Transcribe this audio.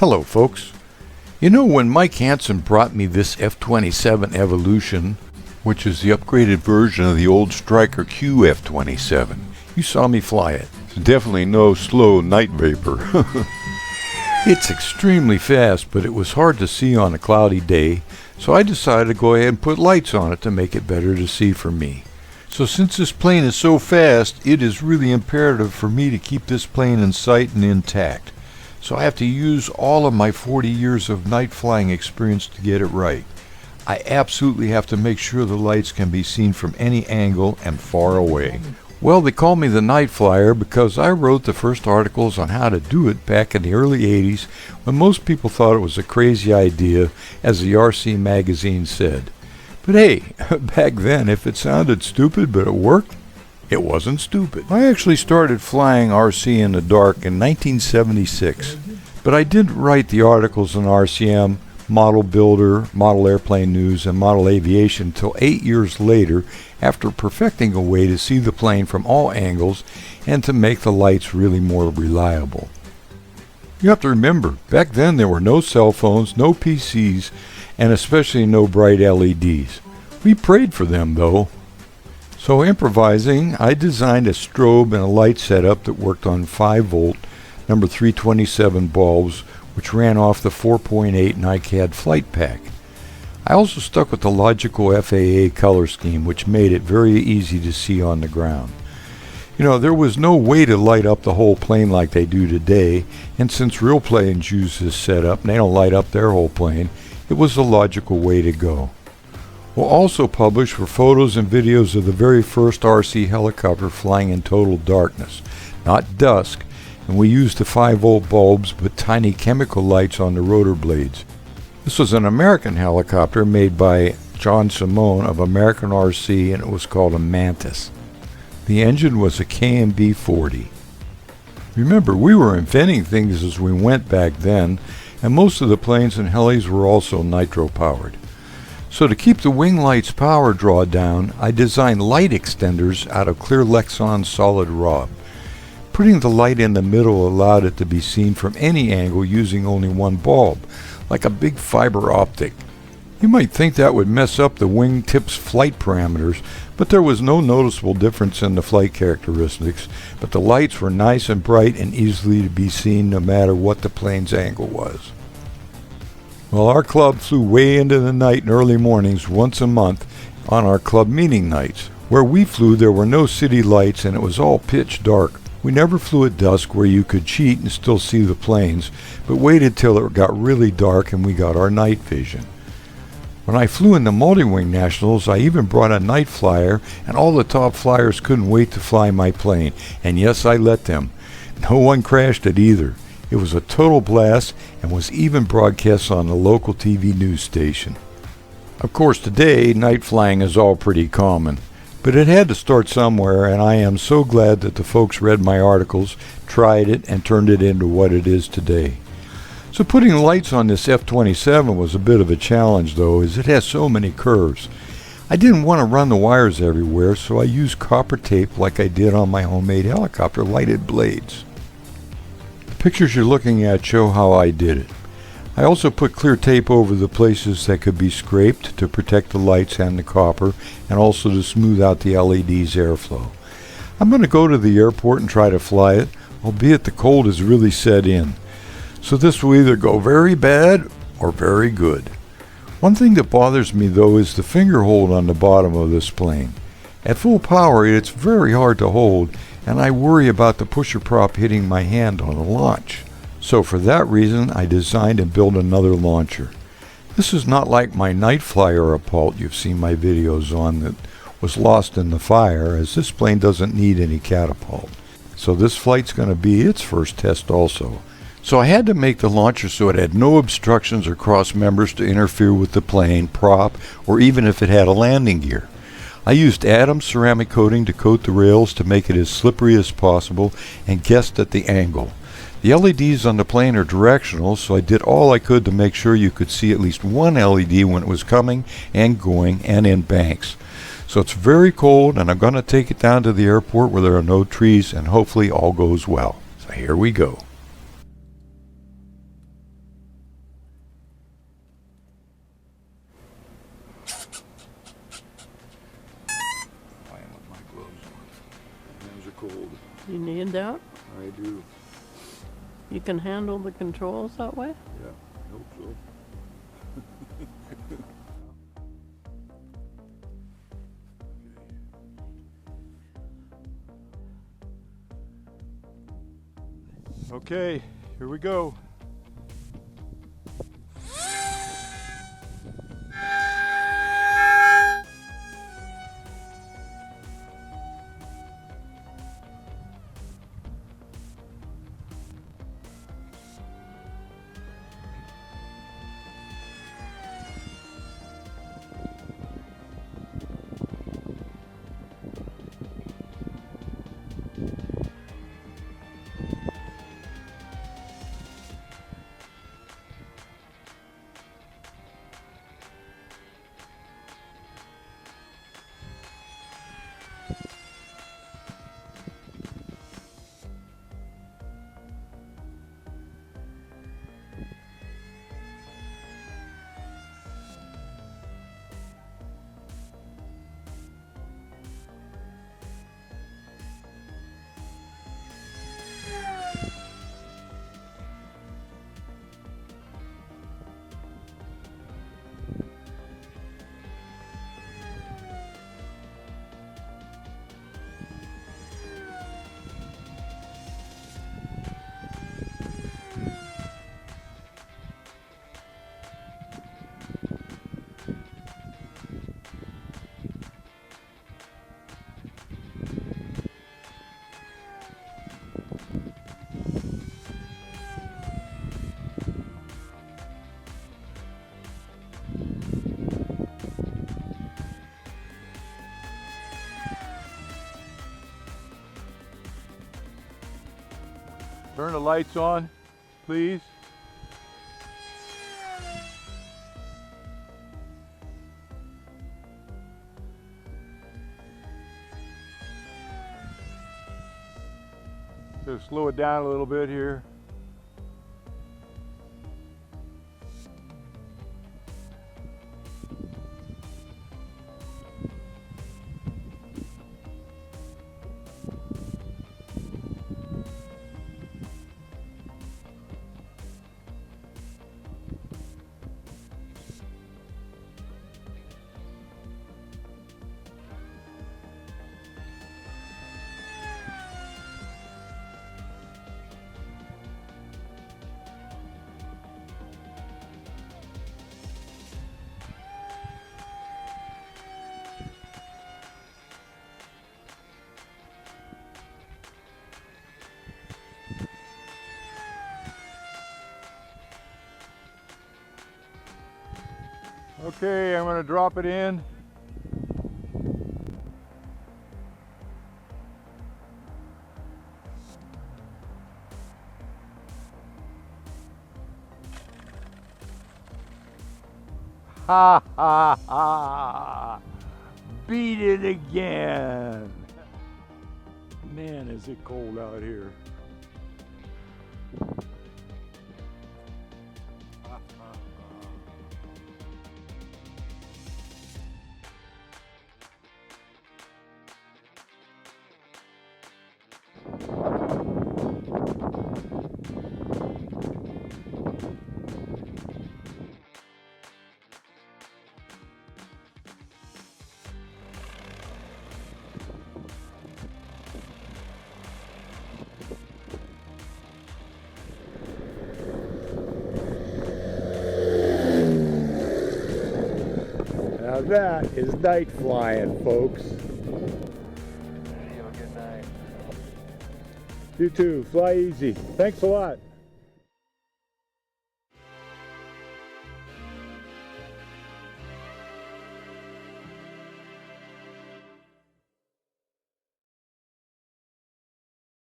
Hello folks. You know, when Mike Hansen brought me this F-27 Evolution, which is the upgraded version of the old Stryker Q F-27, you saw me fly it. It's definitely no slow night vapor. It's extremely fast, but it was hard to see on a cloudy day, so I decided to go ahead and put lights on it to make it better to see for me. So since this plane is so fast, it is really imperative for me to keep this plane in sight and intact. So I have to use all of my 40 years of night flying experience to get it right. I absolutely have to make sure the lights can be seen from any angle and far away. Well, they call me the NightFlyer because I wrote the first articles on how to do it back in the early 80s when most people thought it was a crazy idea, as the RC magazine said. But hey, back then, if it sounded stupid but it worked, it wasn't stupid. I actually started flying RC in the dark in 1976, but I didn't write the articles on RCM, Model Builder, Model Airplane News, and Model Aviation until 8 years later, after perfecting a way to see the plane from all angles and to make the lights really more reliable. You have to remember, back then there were no cell phones, no PCs, and especially no bright LEDs. We prayed for them though. So improvising, I designed a strobe and a light setup that worked on 5-volt, number 327 bulbs, which ran off the 4.8 NiCad flight pack. I also stuck with the logical FAA color scheme, which made it very easy to see on the ground. You know, there was no way to light up the whole plane like they do today, and since real planes use this setup and they don't light up their whole plane, it was the logical way to go. We'll also publish for photos and videos of the very first RC helicopter flying in total darkness, not dusk, and we used the 5-volt bulbs with tiny chemical lights on the rotor blades. This was an American helicopter made by John Simone of American RC, and it was called a Mantis. The engine was a KMB 40. Remember, we were inventing things as we went back then, and most of the planes and helis were also nitro powered. So to keep the wing light's power draw down, I designed light extenders out of clear Lexan solid rod. Putting the light in the middle allowed it to be seen from any angle using only one bulb, like a big fiber optic. You might think that would mess up the wingtip's flight parameters, but there was no noticeable difference in the flight characteristics, but the lights were nice and bright and easily to be seen no matter what the plane's angle was. Well, our club flew way into the night and early mornings once a month on our club meeting nights. Where we flew, there were no city lights and it was all pitch dark. We never flew at dusk where you could cheat and still see the planes, but waited till it got really dark and we got our night vision. When I flew in the multi-wing nationals, I even brought a NightFlyer, and all the top flyers couldn't wait to fly my plane, and yes, I let them. No one crashed it either. It was a total blast and was even broadcast on the local TV news station. Of course, today, night flying is all pretty common, but it had to start somewhere, and I am so glad that the folks read my articles, tried it, and turned it into what it is today. So putting lights on this F-27 was a bit of a challenge though, as it has so many curves. I didn't want to run the wires everywhere, so I used copper tape like I did on my homemade helicopter lighted blades. The pictures you're looking at show how I did it. I also put clear tape over the places that could be scraped to protect the lights and the copper, and also to smooth out the LED's airflow. I'm going to go to the airport and try to fly it, albeit the cold has really set in. So this will either go very bad or very good. One thing that bothers me though is the finger hold on the bottom of this plane. At full power it's very hard to hold, and I worry about the pusher prop hitting my hand on a launch. So for that reason I designed and built another launcher. This is not like my NightFlyer Apult you've seen my videos on that was lost in the fire, as this plane doesn't need any catapult. So this flight's going to be its first test also. So I had to make the launcher so it had no obstructions or cross members to interfere with the plane, prop, or even if it had a landing gear. I used Adams ceramic coating to coat the rails to make it as slippery as possible and guessed at the angle. The LEDs on the plane are directional, so I did all I could to make sure you could see at least one LED when it was coming and going and in banks. So it's very cold, and I'm going to take it down to the airport where there are no trees, and hopefully all goes well. So here we go. You need that? I do. You can handle the controls that way? Yeah, I hope so. Okay, here we go. Turn the lights on, please. Just slow it down a little bit here. Okay, I'm going to drop it in. Ha ha ha! Beat it again! Man, is it cold out here. Now that is night flying, folks. You have a good night. You too. Fly easy. Thanks a lot.